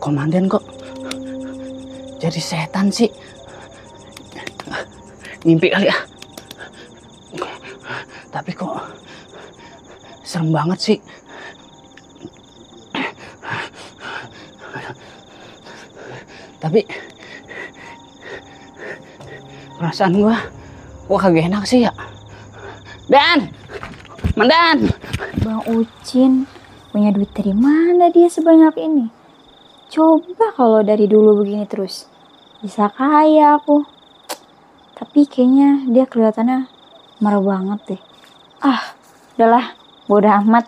Speaker 5: Komandan kok jadi setan sih? Mimpi kali ya? Tapi kok serem banget sih. Tapi perasaan gua kagak enak sih ya. Dan, Mandan.
Speaker 4: Bang Ucin punya duit dari mana dia sebanyak ini? Coba kalau dari dulu begini terus, bisa kaya aku. Tapi kayaknya dia kelihatannya marah banget deh. Ah, udahlah, bodo amat.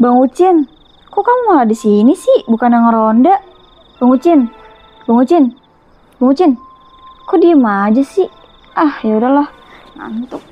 Speaker 4: Bang Ucin, kok kamu malah di sini sih, bukan yang ngeronda? Bang Ucin, Bang Ucin, Bang Ucin, kok diem aja sih? Ah, ya udahlah, ngantuk.